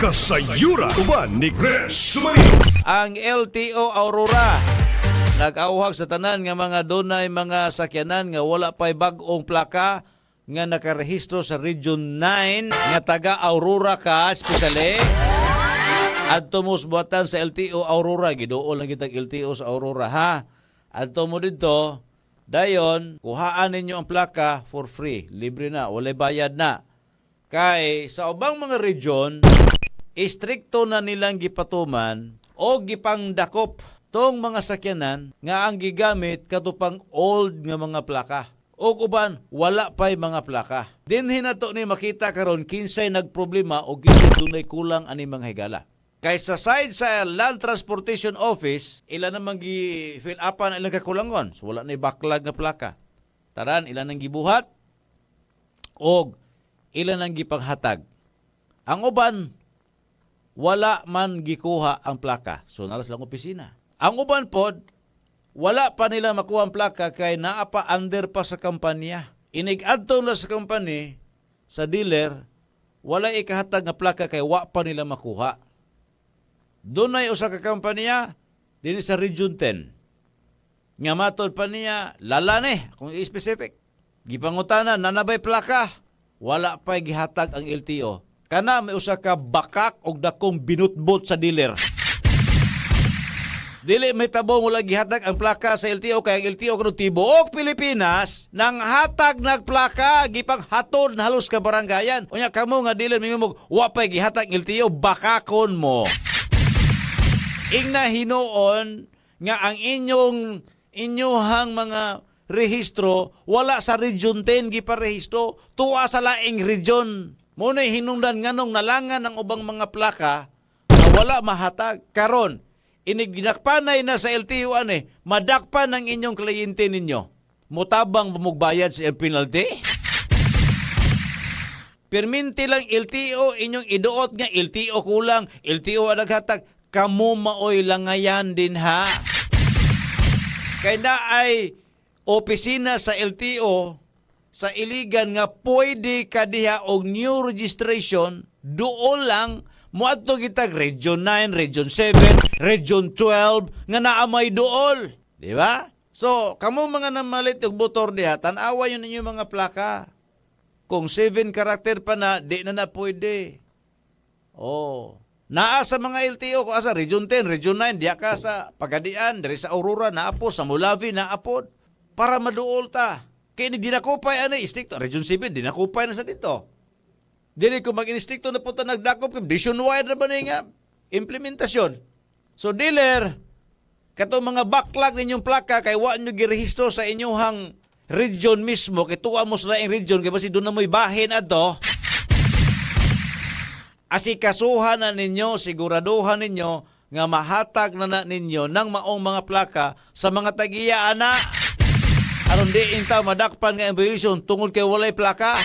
Kasayura uban ni Chris Sumanito. Ang LTO Aurora nag-auhag sa tanan nga mga dunay mga sakyanan nga wala pay bag-ong plaka nga nakarehistro sa Region 9 nga taga Aurora ka especially adto mo buhatan sa LTO Aurora, giduol lang kitag LTO sa Aurora ha. Adto mo dito dayon kuhaan ninyo ang plaka for free, libre na, walay bayad na. Kay sa ubang mga region istrikto na nilang gipatuman o gipangdakop tong mga sakyanan nga ang gigamit katupang old nga mga plaka. O uban, wala pa'y mga plaka. Dinhi na to ni makita karon kinsay nagproblema o kinsay dunay kulang ani mga higala. Kay sa side sa Land Transportation Office, ilan namang gi-fill upan ilang kakulangon. So wala na backlog nga plaka. Taran, ilan nang gibuhat o ilan nang gipanghatag. Ang uban, wala man gikuha ang plaka. So naras lang opisina. Ang uban pod, wala pa nila makuha ang plaka kay naapa under pa sa kampanya. Inig-adto na sa company, sa dealer, wala ikahatag nga plaka kay wa pa nila makuha. Doon ay usa ka kampanya din sa Region 10. Nga matod pa niya, lalane, kung i-specific. Gipangutana, nanabay plaka. Wala pa gihatag ang LTO. Kana may usa ka bakak og dakong binutbot sa dealer. Dili may tabong wala gihatag ang plaka sa LTO kay ang LTO kuno tibuok Pilipinas nang hatag nagplaka gipang hatod halos ka barangayan. Unya kamo nga dealer mingumog wa pa gihatag LTO bakakon mo. Ingna hinuon nga ang inyohang mga rehistro wala sa Region 10 giparehistro tuwa sa laing region. Muna hinungdan nganong nalangan ng ubang mga plaka na wala mahatag. Karon, iniginakpanay na sa LTO madakpan ng inyong kliyente ninyo. Mutabang bumugbayad sa penalty? Perminti lang LTO, inyong iduot nga LTO kulang, LTO naghatag. Kamu maoy langayan din ha. Kaya na ay opisina sa LTO sa iligan nga pwede ka diha og new registration doon lang moadto kitag Region 9, Region 7, Region 12 nga naamay dool, di ba? So, kamo mga namalit og motor diha, tan-awa yun ninyo mga plaka. Kung 7 karakter pa na, di na pwede. Oh. Naa sa mga LTO ko asa Region 10, Region 9, diya ka sa Pagadian, diri sa Aurora naapo, sa Mulavi naapod para maduol ta. Kaya di nakupay istikto. Region 7, di nakupay na sa dito. Dili ko mag-instikto na punta nagdakop kay nationwide na ba nga implementasyon. So dealer, katong mga backlog ninyong plaka kay wa nyo girehistro sa inyong region mismo, kay tuwa mo sa laing region kay basi doon na mo'y bahin ato. Asikasuhan na ninyo, siguraduhan ninyo nga mahatag na ninyo ng maong mga plaka sa mga tagiya ana. Aron di intaw madakpan nga violation tungod kay walay plaka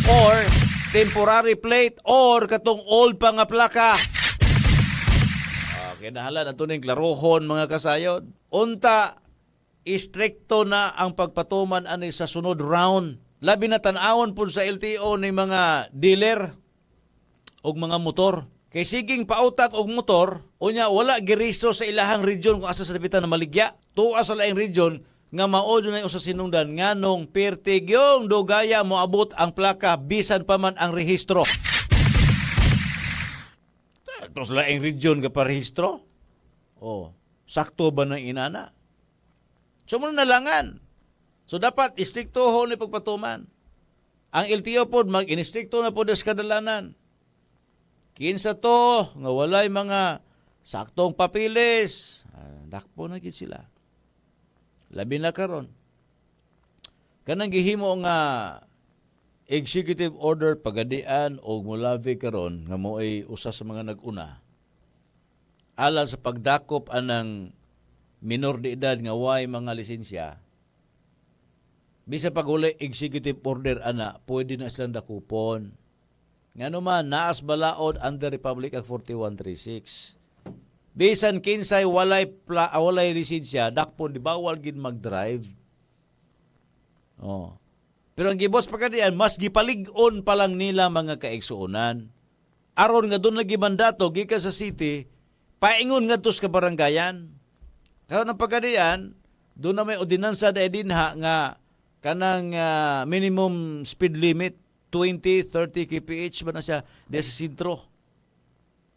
or temporary plate or katong old pa nga plaka. Okay, nahala na ito ning klarohon mga kasayod. Unta, istrikto na ang pagpatuman ani sa sunod round. Labi na tan-awon po sa LTO ni mga dealer og mga motor. Kay siging pautag og motor, unya wala giriso sa ilahang region kung asa sa dapitan na maligya. Tuwa sa laing region nga maodo na usa sinungdan nganong pertig yung dugaya mo abot ang plaka bisan pa man ang rehistro. Tapos laing region ka pa rehistro? Oh, sakto ba ng inana? So muna nalangan. So dapat istriktohon ni pagpatuman. Ang LTO pod mag-inistrikto na pod sa kadalanan. Kinsa to nga walay mga saktong papilis. Dakpo na gid sila. Labi na karon. Kanang gihimo nga executive order Pagadian o Mulavi karon nga mo'y usa sa mga nag-una. Alang sa pagdakop anang minor de edad nga way mga lisensya. Bisa pag walay executive order ana, pwede na silang dakupon. Ngano man naas balaod under Republic Act 4136. Bisan kinsay walay lisensya, dakpon di bawal gid mag-drive. Oh. Pero ang gibos Pagadian, mas gipalig-on pa lang nila mga kaigsuonan. aron nga doon lagi mandato gikan sa city paingon ngadto sa barangayan. Karon ang pagkadian, doon na may ordinansa da dinha nga kanang minimum speed limit 20, 30 kph ba na siya di sa sentro.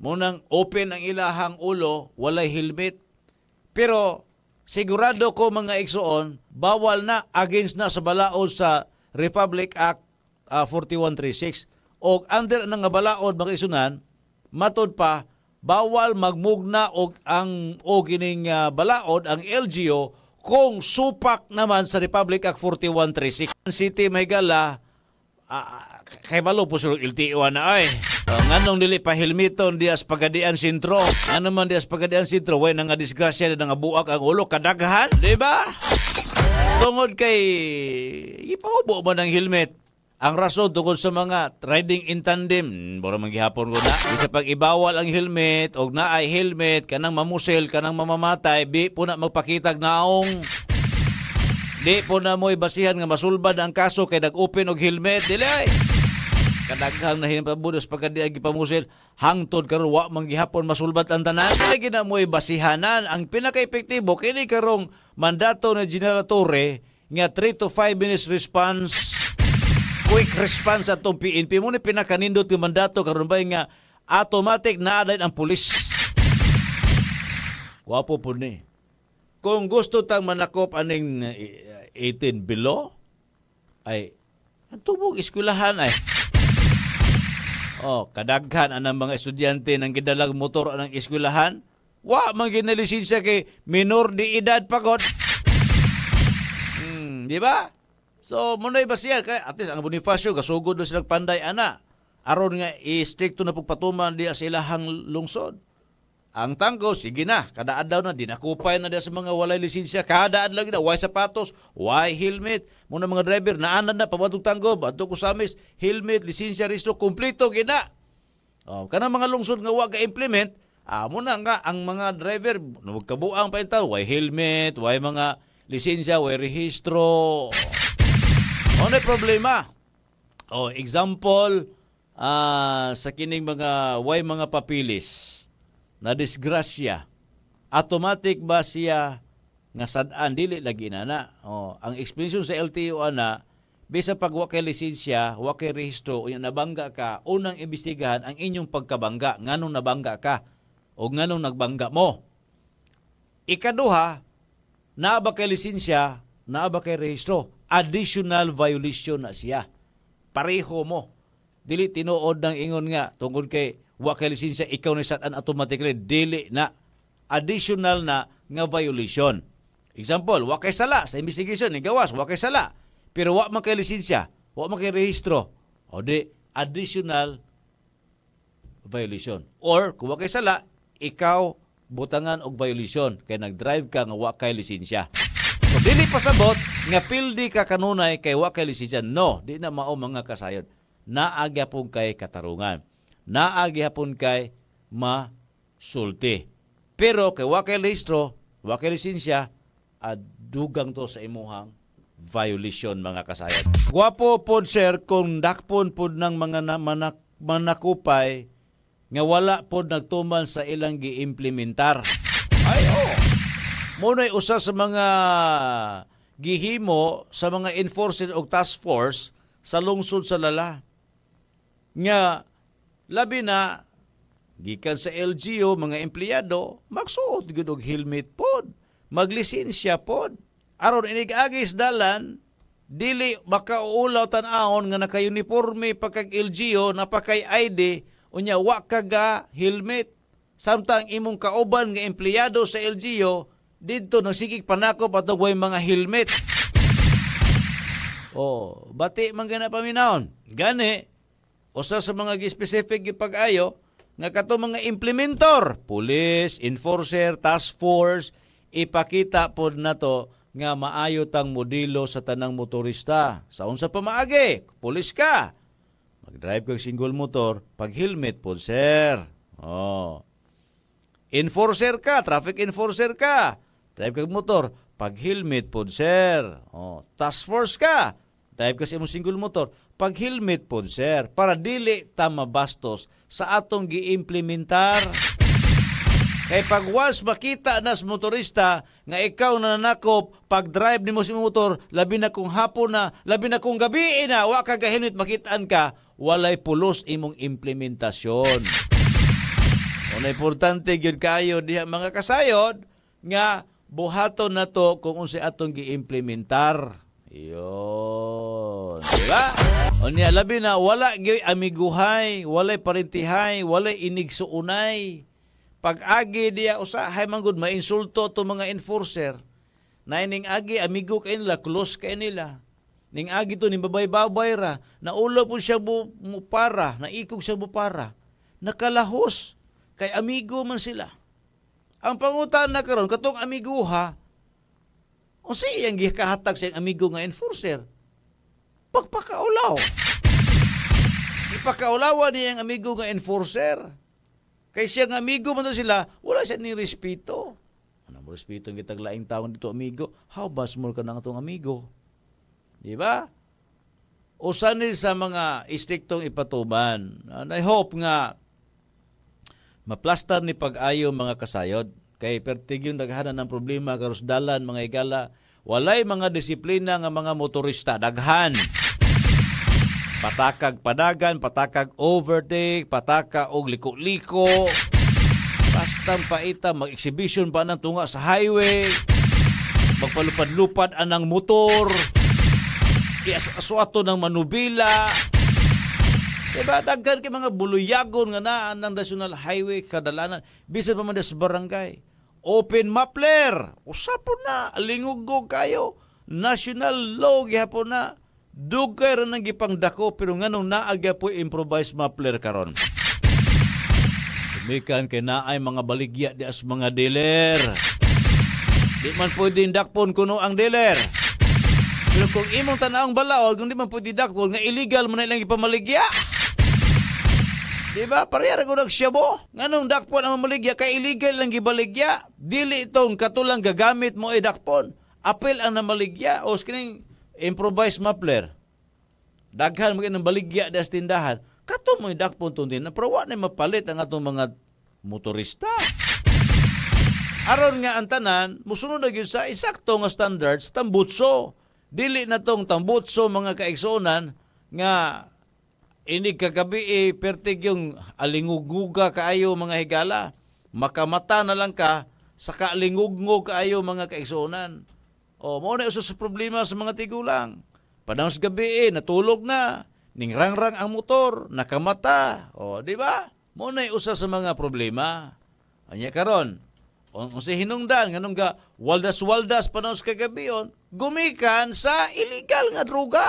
Munang open ang ilahang ulo, walay helmet. Pero sigurado ko mga igsoon, bawal na against na sa balaod sa Republic Act 4136. O under ng nga balaod mga isunan, matod pa, bawal magmugna og ang o kining balaod ang LGU kung supak naman sa Republic Act 4136. City Mahigala, kay malo po sila LTO na ay. Nganong dili pa helmeton dias pagadian sentro. Nga naman dias pagadian sentro, way nga disgrasya na nga buak ang ulo kadaghan, di ba? Tungod kay ipahubo man ng helmet. Ang rason tungkol sa mga riding in tandem, bora manggihapon ko na. Isa pag ibawal ang helmet, og naay helmet, kanang mamusel, kanang mamamatay, di po na magpakitag naong. Di po na mo ibasihan nga masulbad ang kaso kay nag-open og helmet. Dili ay. Kadaghang na hinapabudos pagka di agi pamusel, hangtod karon wa manggihapon masulbad ang tanan. Dili na mo ibasihanan. Ang pinaka-epektibo, kini karong mandato na General Torre, nga 3 to 5 minutes response, quick response atong PNP mo ni pinakanindot yung mandato karon ba nga automatic na aday ang pulis. Wapo po ni. Kung gusto tang manakop aning 18 below ay ang tubog eskwelahan ay kadaghan anang mga estudyante nang gidalag motor anang eskwelahan wa man ginalisensya kay minor de edad pagod. Di ba? So, muna'y ba siya? Kaya at least ang Bonifacio, gasugod na silang panday, ana. Aron nga, i-stricto na pagpatuman diya sa ilahang lungsod. Ang tangko, sige na. Kadaan daw na, dinakupay na diya sa mga walay lisensya. Kadaan lang na, why sapatos, why helmet. Muna mga driver, naanan na, pabantong tanggo, bantong kusamis, helmet, lisensya, risto, kumplito, gina. Kanang mga lungsod nga wag ka-implement, muna nga, ang mga driver, magkabuang pa ito, why helmet, why mga lisensya, why rehistro. Ano problema? Example, sa kining mga mga papilis na disgrasya, automatic ba siya nga sadaan dili lagi na? Ang explanation sa LTO ana, bisa pag wa kay lisensya, wa kay rehistro, o nabangga ka, unang imbestigahan ang inyong pagkabangga, nganong nabangga ka o nganong nagbangga mo. Ikaduha, naa ba kay lisensya, naa ba kay rehistro? Additional violation na siya. Pareho mo. Dili tinuod ng ingon nga tungkol kay wa kay lisensya ikaw ni satan automatically dili na additional na nga violation. Example, wa kay sala sa investigation ni gawas, wa kay sala. Pero wa man kay lisensya, wa man kay rehistro. O di additional violation. Or kung wa kay sala, ikaw butangan og violation kay nag-drive ka nga wa kay lisensya. So, dili pasabot nga pildi ka kanunay kay wa kay lisensya. No, di na mao mga kasayon. Naagya pong kay katarungan. Naagya pong kay masulti. Pero kay wa kay rehistro, wa kay lisensya, dugang to sa imuhang violation mga kasayon. Gwapo pod sir kung dakpon pod ng mga manakupay nga wala pod nagtuman sa ilang giimplementar. Ay, muna'y usa sa mga gihimo sa mga enforcer o task force sa lungsod sa Lala. Nga, labi na, gikan sa LGU, mga empleyado, magsuot gud og helmet pod, maglisensya pod. Aron inig-agis dalan, dili makauulaw tan-aon nga naka-uniforme pagkag LGU, napakay ID, unya wa kaga helmet. Samtang imong kauban nga empleyado sa LGU, dito nagsigig panakop atong way mga helmet. Bati man gana paminahon. Gani, usa sa mga specific gipag-ayo nga kato mga implementor, police, enforcer, task force, ipakita pod nato nga maayo tang modelo sa tanang motorista. Sa unsa pa maagi, pulis ka. Mag-drive kag single motor, pag helmet pod sir. Enforcer ka, traffic enforcer ka. Drive kag motor, pag helmet pod sir. Task force ka. Type kasi imong single motor. Pag helmet po, sir, para dili ta mabastos sa atong giimplementar. Kay pag once makita nas motorista nga ikaw nananakop pag drive nimo sa motor, labi na kung hapon na, labi na kung gabi na, wa ka helmet makitaan ka, walay pulos imong implementasyon. Una importante gyud kayo diha mga kasayod nga buhaton na to kung unsay atong giimplementar. Yun. Diba? O niya, labi na, wala gyud amiguhay, walay parentihay, walay inigsuunay. Pag agi diya usahay manggod mainsulto to mga enforcer. Na ning agi amigo kay nila, close kay nila. Ning agi to ni babay-babay ra, na ulo po siya mo para, na ikog siya mo para. Nakalahos kay amigo man sila. Ang pangutan na karon katong amiguha, o siyang gikahatag siyang amigo nga enforcer. Pagpakaulaw. Ipakaulawan niya ang amigo nga enforcer. Kay siyang amigo man sila, wala siya ni respeto. Ano mo respeto ang kitaglaing taon dito, amigo? How much more ka na itong amigo? Di ba? Usan ni sa mga istriktong ipatuman. And I hope nga maplastar ni pag-ayo mga kasayod. Kay pertig yung daghanan ng problema karusdalan mga igala, walay mga disiplina nga mga motorista daghan. Patakag padagan, patakag overtake, pataka og liko-liko. Basta paita mag-exhibition pa ng tunga sa highway. Magpalupad-lupad anang motor. Iaswato ng manubila. Diba, daghan kay mga buluyagon nga naan ng National Highway kadalanan. Bisan pa man sa barangay. Open Mapler. Usapon na. Lingugog kayo. National law gihapon na. Dugay rin ang gipangdako pero nga nung naagya po improvised Mapler karon. Tumikan kay naay mga baligya di as mga dealer. Di man pwedeng dakpon kuno ang dealer. Pero kung imong tanaong balaod, kung di man pwede dakpon, nga illegal mo na ilang ipamaligya. Diba? Pareha ko nagsyabo. Nganong dakpon ang mamaligya, kay illegal lang gibaligya. Dili itong katulang gagamit mo ay dakpon. Apel ang namaligya. O skining improvised Mapler. Daghan mo ng baligya das tindahan. Kato mo yung dakpon itong din. Pero wala na mapalit ang atong mga motorista. Aron nga ang tanan, musunod na yun sa isakto nga standards, tambutso. Dili na tong tambutso mga kaigsunan nga inig kagabi pertig yung alinguguga kaayo mga higala. Makamata na lang ka sa kaalingugngog kaayo mga kaigsunan. O, mo na usos sa problema sa mga tigulang. Panahon sa gabi natulog na. Ningrangrang ang motor, nakamata. O, di ba? Mo na usa sa mga problema. Anya karon. Kung si hinungdan, ganun ka, waldas-waldas panahon sa kagabi gumikan sa illegal nga droga.